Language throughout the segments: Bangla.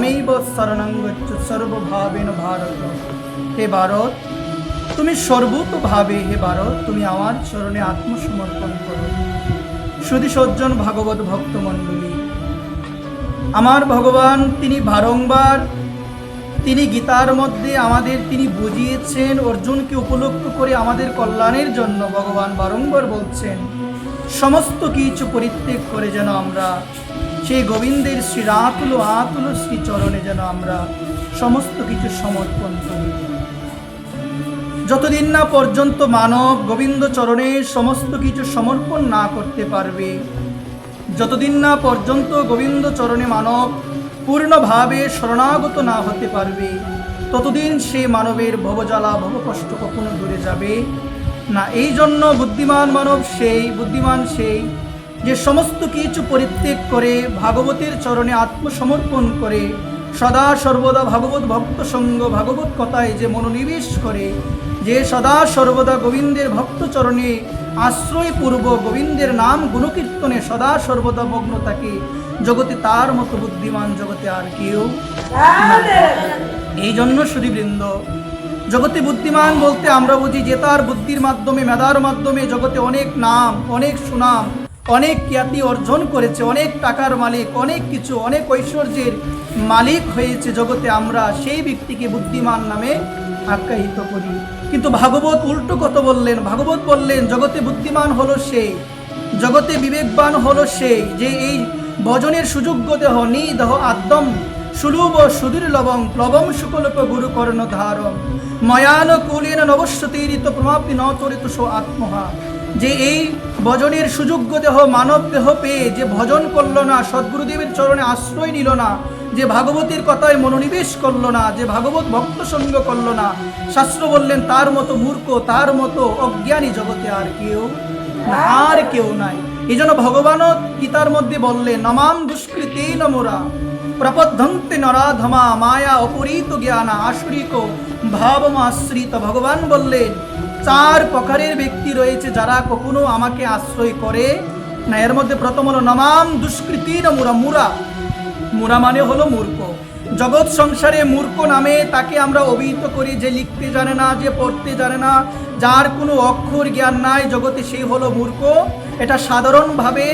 মামেইব শরণং গচ্ছ সর্বভাবেন ভারত। হে ভারত, তুমি সর্বতোভাবে, হে ভারত, তুমি আমার চরণে আত্মসমর্পণ করো। সুধী সজ্জন ভাগবত ভক্তমণ্ডলী, আমার ভগবান তিনি বারংবার তিনি গীতার মধ্যে আমাদের তিনি বুঝিয়েছেন, অর্জুনকে উপলক্ষ করে আমাদের কল্যাণের জন্য ভগবান বারংবার বলছেন সমস্ত কিছু পরিত্যাগ করে যেন আমরা সেই গোবিন্দের শ্রী আতুল শ্রী চরণে যেন আমরা সমস্ত কিছু সমর্পণ করি। যতদিন না পর্যন্ত মানব গোবিন্দ চরণে সমস্ত কিছু সমর্পণ না করতে পারবে, যতদিন না পর্যন্ত গোবিন্দ চরণে মানব পূর্ণভাবে শরণাগত না হতে পারবে, ততদিন সে মানবের ভবজ্বালা ভবকষ্ট কখনো দূরে যাবে না। এই জন্য বুদ্ধিমান মানব বুদ্ধিমান সেই যে সমস্ত কিছু পরিত্যাগ করে ভাগবতের চরণে আত্মসমর্পণ করে সদা সর্বদা ভাগবত ভক্ত সঙ্গ ভাগবত কথায় যে মনোনিবেশ করে, যে সদা সর্বদা গোবিন্দের ভক্ত চরণে আশ্রয়পূর্বক গোবিন্দের নাম গুণকীর্তনে সদা সর্বদা মগ্ন থাকে, জগতে তার মতো বুদ্ধিমান জগতে আর কেউ নাই। এই জন্য সুধীবৃন্দ, জগতে বুদ্ধিমান বলতে আমরা বুঝি যে তার বুদ্ধির মাধ্যমে মেধার মাধ্যমে জগতে অনেক নাম, অনেক সুনাম, অনেক খ্যাতি অর্জন করেছে, অনেক টাকার মালিক, অনেক কিছু, অনেক ঐশ্বর্যের মালিক হয়েছে জগতে, আমরা সেই ব্যক্তিকে বুদ্ধিমান নামে আখ্যায়িত করি। কিন্তু ভাগবত উল্টো কত বললেন, ভাগবত বললেন জগতে বুদ্ধিমান হলো সেই, জগতে বিবেকবান হলো সেই যে এই ভজনের সুযোগ্য দেহ নিদেহ আদ্যম সুলভ সুদীর্লবং প্লবম শুকলপ গুরু কর্ণ ধারম ময়ান কুলীন নবস্বতীরিত প্রমাপি নতরিত সো আত্মহা। যে এই ভজনের সুযোগ্য দেহ মানব দেহ পেয়ে যে ভজন করল না, সদ্গুরুদেবের চরণে আশ্রয় নিল না, যে ভাগবতের কথায় মনোনিবেশ করল না, যে ভাগবত ভক্ত সঙ্গ করল না, শাস্ত্র বললেন তার মতো মূর্খ, তার মতো অজ্ঞানী জগতে আর কেউ নাই। এই জন্য ভগবানও গীতার মধ্যে বললেন নমাম দুষ্কৃতি নমরা প্রপদ্ধন্তে নরাধমা মায়া অপরিত জ্ঞানা আশুরিক ভাবমাশ্রিত। ভগবান বললেন চার প্রকারের ব্যক্তি রয়েছে যারা কখনো আমাকে আশ্রয় করে না। এর মধ্যে প্রথম হলো নমাম দুষ্কৃতি নমরা। মুরা মানে হলো মূর্খ। জগৎ সংসারে মূর্খ নামে তাকে আমরা অভিহিত করি যে লিখতে জানে না, যে পড়তে জানে না, যার কোনো অক্ষর জ্ঞান নাই, জগতে সেই হলো মূর্খ। এটা সাধারণভাবে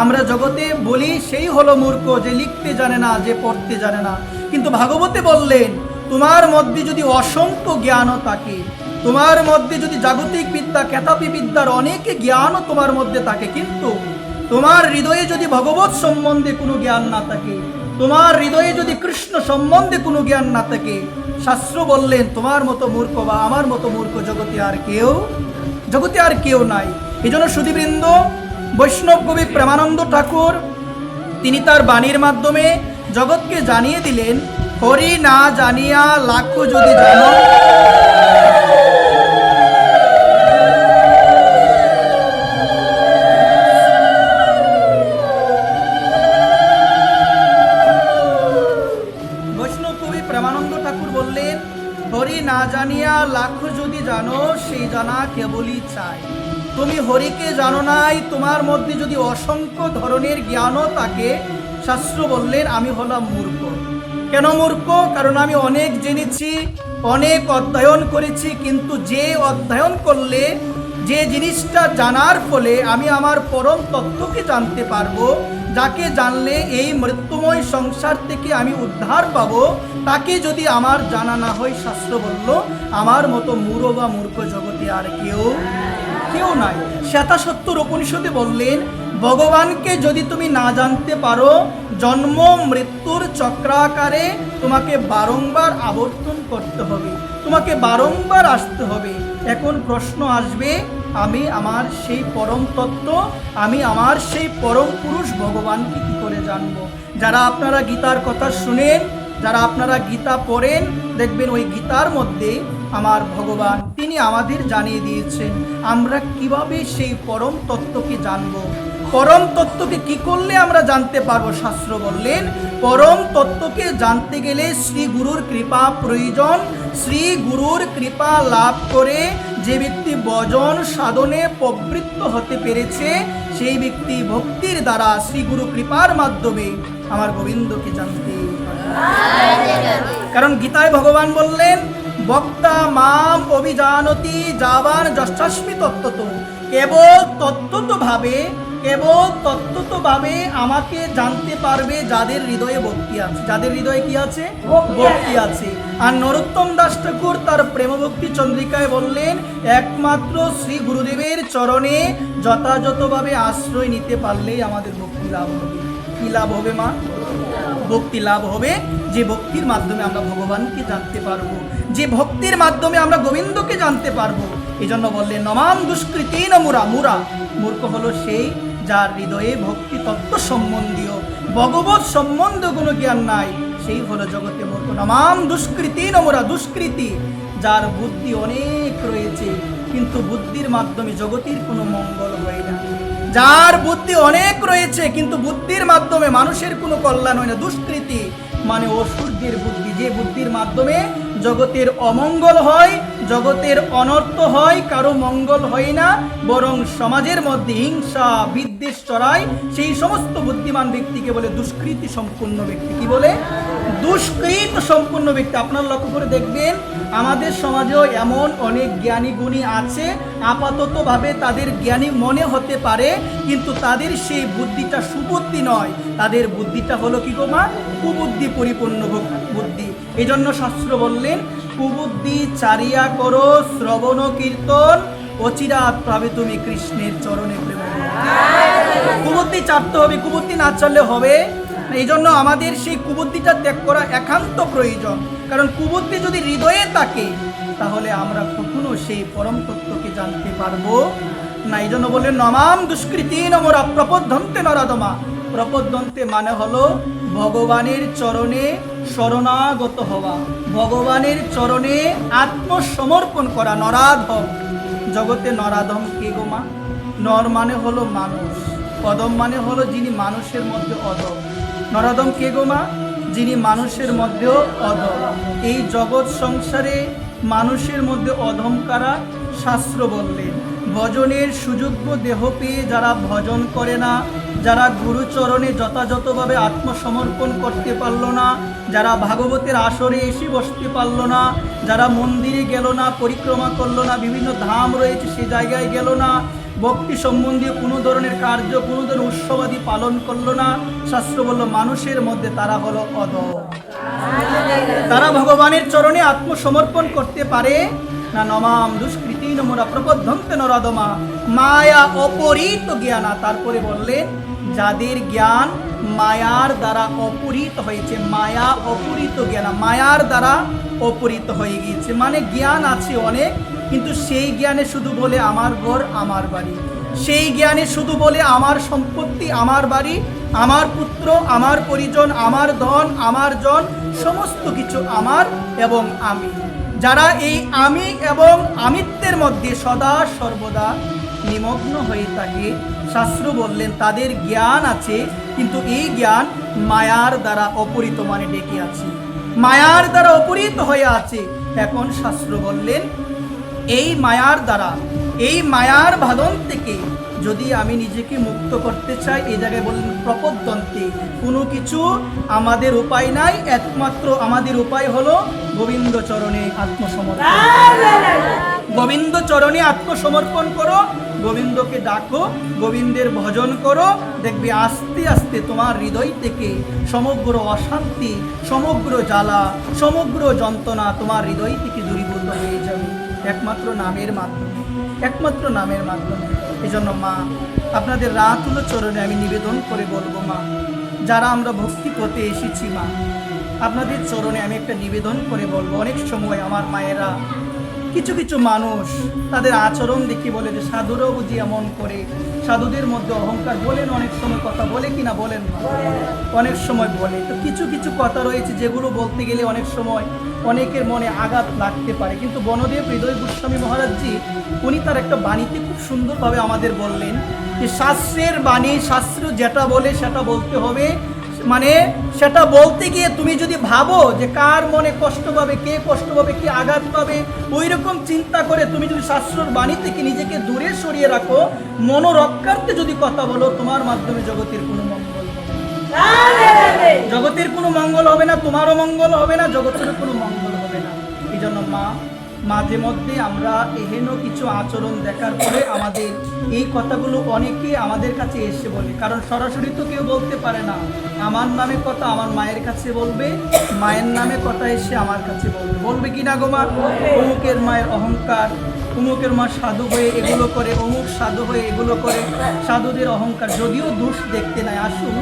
আমরা জগতে বলি সেই হলো মূর্খ, যে লিখতে জানে না, যে পড়তে জানে না। কিন্তু ভাগবতে বললেন তোমার মধ্যে যদি অসংখ্য জ্ঞানও থাকে, তোমার মধ্যে যদি জাগতিক বিদ্যা খ্যাতাপি বিদ্যার অনেক জ্ঞানও তোমার মধ্যে থাকে, কিন্তু তোমার হৃদয়ে যদি ভগবত সম্বন্ধে কোনো জ্ঞান না থাকে, তোমার হৃদয়ে যদি কৃষ্ণ সম্বন্ধে কোনো জ্ঞান না থাকে, শাস্ত্র বললেন তোমার মতো মূর্খ বা আমার মতো মূর্খ জগতে আর কেউ নাই। এই জন্য সুধীবৃন্দ, বৈষ্ণব কবি প্রেমানন্দ ঠাকুর তিনি তার বাণীর মাধ্যমে জগৎকে জানিয়ে দিলেন হরি না জানিয়া লাখো যদি জানো। হরি না জানিয়া লাখ যদি জানো, সেই জানা কেবলই চাই। তুমি হরিকে জানো নাই, তোমার মধ্যে যদি অসংখ্য ধরনের জ্ঞানও থাকে, শাস্ত্র বললেন আমি হলাম মূর্খ। কেন মূর্খ? কারণ আমি অনেক জেনেছি, অনেক অধ্যয়ন করেছি, কিন্তু যে অধ্যয়ন করলে, যে জিনিসটা জানার ফলে আমি আমার পরম তত্ত্বকে জানতে পারবো, যাকে জানলে এই মৃত্যুময় সংসার থেকে আমি উদ্ধার পাবো, তাকে যদি আমার জানা না হয়, শাস্ত্র বলল আমার মতো মূঢ় বা মূর্খ জগতে আর কেউ নাই। শ্বেতাসত্তর উপনিষদে বললেন ভগবানকে যদি তুমি না জানতে পারো, জন্ম মৃত্যুর চক্রাকারে তোমাকে বারংবার আবর্তন করতে হবে, তোমাকে বারংবার আসতে হবে। এখন প্রশ্ন আসবে, আমি আমার সেই পরম তত্ত্ব, আমি আমার সেই পরম পুরুষ ভগবানকে কি করে জানবো? যারা আপনারা গীতার কথা শুনেন, যারা আপনারা গীতা পড়েন, দেখবেন ওই গীতার মধ্যে আমার ভগবান তিনি আমাদের জানিয়ে দিয়েছেন আমরা কিভাবে সেই পরম তত্ত্বকে জানবো। পরম তত্ত্বকে কি করলে আমরা জানতে পারবো? শাস্ত্র বললেন পরম তত্ত্বকে জানতে গেলে শ্রী গুরুর কৃপা প্রয়োজন। শ্রী গুরুর কৃপা লাভ করে যে ব্যক্তি ভজন সাধনে প্রবৃত্ত হতে পেরেছে, সেই ব্যক্তি ভক্তির দ্বারা শ্রী গুরু কৃপার মাধ্যমে আমার গোবিন্দকে জানতে পারে। কারণ গীতায় ভগবান বললেন, বক্তা মাম অভিজানতি যাবান যশাস্মি তত্ত্বত, কেবল তত্ত্বতভাবে আমাকে জানতে পারবে যাদের হৃদয়ে ভক্তি আছে। যাদের হৃদয়ে কি আছে? ভক্তি আছে। আর নরোত্তম দাস ঠাকুর তার প্রেমভক্তি চন্দ্রিকায় বললেন, একমাত্র শ্রী গুরুদেবের চরণে যথাযথভাবে আশ্রয় নিতে পারলেই আমাদের ভক্তি লাভ হবে। কি লাভ হবে মা? ভক্তি লাভ হবে, যে ভক্তির মাধ্যমে আমরা ভগবানকে জানতে পারবো, যে ভক্তির মাধ্যমে আমরা গোবিন্দকে জানতে পারবো। এই জন্য বললেন, নমাম দুষ্কৃতিন মুরা। মূর্খ হলো সেই যার হৃদয়ে ভক্তি তত্ত্ব সম্বন্ধীয়, ভগবত সম্বন্ধে কোনো জ্ঞান নাই, সেই হলো জগতে মূর্খ। নমাম দুষ্কৃতিন মুরা, দুষ্কৃতি যার বুদ্ধি অনেক রয়েছে কিন্তু বুদ্ধির মাধ্যমে জগতের কোনো মঙ্গল হয় না। যার বুদ্ধি অনেক রয়েছে কিন্তু বুদ্ধির মাধ্যমে মানুষের কোনো কল্যাণ হয় না। দুষ্কৃতি মানে অসূর্যের বুদ্ধি, যে বুদ্ধির মাধ্যমে জগতের অমঙ্গল হয়, জগতের অনর্থ হয়, কারো মঙ্গল হয় না, বরং সমাজের মধ্যে হিংসা বিদ্বেষ ছড়ায়, সেই সমস্ত বুদ্ধিমান ব্যক্তিকে বলে দুষ্কৃতি সম্পূর্ণ ব্যক্তি। কি বলে? দুষ্কৃত সম্পূর্ণ ব্যক্তি। আপনারা লক্ষ্য করে দেখবেন, আমাদের সমাজেও এমন অনেক জ্ঞানী গুণী আছে, আপাততভাবে তাদের জ্ঞানী মনে হতে পারে কিন্তু তাদের সেই বুদ্ধিটা সুবুদ্ধি নয়, তাদের বুদ্ধিটা হলো কি গো মা? কুবুদ্ধি পরিপূর্ণ বুদ্ধি। এই জন্য শাস্ত্র বললেন, কুবুদ্ধি চারিয়া করো শ্রবণ কীর্তন, অচিরাত পাবে তুমি কৃষ্ণের চরণে প্রেম। কুবুদ্ধি চারতে হবে, কুবুদ্ধি না চাললে হবে। এই জন্য আমাদের সেই কুবুদ্ধিটা ত্যাগ করা একান্ত প্রয়োজন। কারণ কুবুদ্ধি যদি হৃদয়ে থাকে তাহলে আমরা কখনো সেই পরম তত্ত্বকে জানতে পারবো না। এই জন্য বললেন, নমাম দুষ্কৃতিন মোরা প্রপদ্যন্তে নরাদমা। প্রপদ্যন্তে মানে হলো ভগবানের চরণে শরণাগত হওয়া, ভগবানের চরণে আত্মসমর্পণ করা। নরাধম, জগতে নরাধম কে গো মা? নর মানে হলো মানুষ, অধম মানে হলো যিনি মানুষের মধ্যে অধম। নরাধম কে গো মা? যিনি মানুষের মধ্যেও অধম। এই জগৎ সংসারে মানুষের মধ্যে অধম কারা? শাস্ত্র বললেন, ভজনের সুযোগ্য দেহ পেয়ে যারা ভজন করে না, যারা গুরুচরণে যথাযথভাবে আত্মসমর্পণ করতে পারল না, যারা ভাগবতের আসরে এসে বসতে পারল না, যারা মন্দিরে গেল না, পরিক্রমা করলো না, বিভিন্ন ধাম রয়েছে সে জায়গায় গেল না, ভক্তি সম্বন্ধীয় কোনো ধরনের কার্য, কোনো ধরনের উৎসবাদি পালন করলো না, শাস্ত্র বলল মানুষের মধ্যে তারা হলো অধম। তারা ভগবানের চরণে আত্মসমর্পণ করতে পারে না। নমাম দুষ্কৃতিন মোরা প্রপদ্যন্তে নরাদমা মায়া অপরিত জ্ঞানা। তারপরে বললেন, যাদের জ্ঞান মায়ার দ্বারা অপরিত হয়েছে, মায়া অপরিত জ্ঞান, মায়ার দ্বারা অপরিত হয়ে গিয়েছে। মানে জ্ঞান আছে অনেক কিন্তু সেই জ্ঞানে শুধু বলে আমার ঘর আমার বাড়ি, সেই জ্ঞানে শুধু বলে আমার সম্পত্তি আমার বাড়ি, আমার পুত্র আমার পরিজন, আমার ধন আমার জন, সমস্ত কিছু আমার এবং আমি। যারা এই আমি এবং আমিত্বের মধ্যে সদা সর্বদা নিমগ্ন হয়ে থাকে, শাস্ত্র বললেন তাদের জ্ঞান আছে কিন্তু এই জ্ঞান মায়ার দ্বারা অপরিত, মানে ডেকে আছে, মায়ার দ্বারা অপরিত হয়ে আছে। এখন শাস্ত্র বললেন, এই মায়ার দ্বারা, এই মায়ার বাঁধন থেকে যদি আমি নিজেকে মুক্ত করতে চাই, এই জায়গায় বললেন প্রপদ্যন্তে, কোনো কিছু আমাদের উপায় নাই, একমাত্র আমাদের উপায় হলো গোবিন্দ চরণে আত্মসমর্পণ। গোবিন্দ চরণে আত্মসমর্পণ করো, গোবিন্দকে ডাকো, গোবিন্দের ভজন করো, দেখবে আস্তে আস্তে তোমার হৃদয় থেকে সমগ্র অশান্তি, সমগ্র জ্বালা, সমগ্র যন্ত্রণা তোমার হৃদয় থেকে দূরীভূত হয়ে যাবে একমাত্র নামের মাধ্যমে, একমাত্র নামের মাধ্যমে। এই জন্য মা, আপনাদের রাতুল চরণে আমি নিবেদন করে বলবো মা, যারা আমরা ভক্তি করতে এসেছি মা, আপনাদের চরণে আমি একটা নিবেদন করে বলবো, অনেক সময় আমার মায়েরা, কিছু কিছু মানুষ তাদের আচরণ দেখি বলে যে সাধুরাও বুঝি এমন করে, সাধুদের মধ্যে অহংকার, বলেন অনেক সময় কথা বলে কিনা বলেন না, অনেক সময় বলে। তো কিছু কিছু কথা রয়েছে যেগুলো বলতে গেলে অনেক সময় অনেকের মনে আঘাত লাগতে পারে, কিন্তু বনদেব হৃদয় গোস্বামী মহারাজজি উনি তার একটা বাণীতে খুব সুন্দরভাবে আমাদের বললেন যে শাস্ত্রের বাণী, শাস্ত্র যেটা বলে সেটা বলতে হবে। মানে সেটা বলতে গিয়ে তুমি যদি ভাবো যে কার মনে কষ্ট পাবে, কে কষ্ট পাবে, কে আঘাত পাবে, ওই রকম চিন্তা করে তুমি যদি শাস্ত্রের বাণী থেকে নিজেকে দূরে সরিয়ে রাখো, মনোরক্ষার্থে যদি কথা বলো, তোমার মাধ্যমে জগতের কোনো মঙ্গল হবে। জগতের কোনো মঙ্গল হবে না, তোমারও মঙ্গল হবে না, জগতের কোনো মঙ্গল হবে না। এই জন্য মা, মাঝে মধ্যে আমরা এহেন কিছু আচরণ দেখার পরে আমাদের এই কথাগুলো অনেকে আমাদের কাছে এসে বলে, কারণ সরাসরি তো কেউ বলতে পারে না। আমার নামে কথা আমার মায়ের কাছে বলবে, মায়ের নামে কথা এসে আমার কাছে বলবে। বলবে কি না গো মা? অমুকের মায়ের অহংকার, অমুকের মা সাধু হয়ে এগুলো করে, অমুক সাধু হয়ে এগুলো করে, সাধুদের অহংকার। যদিও দোষ দেখতে নাই, আসুন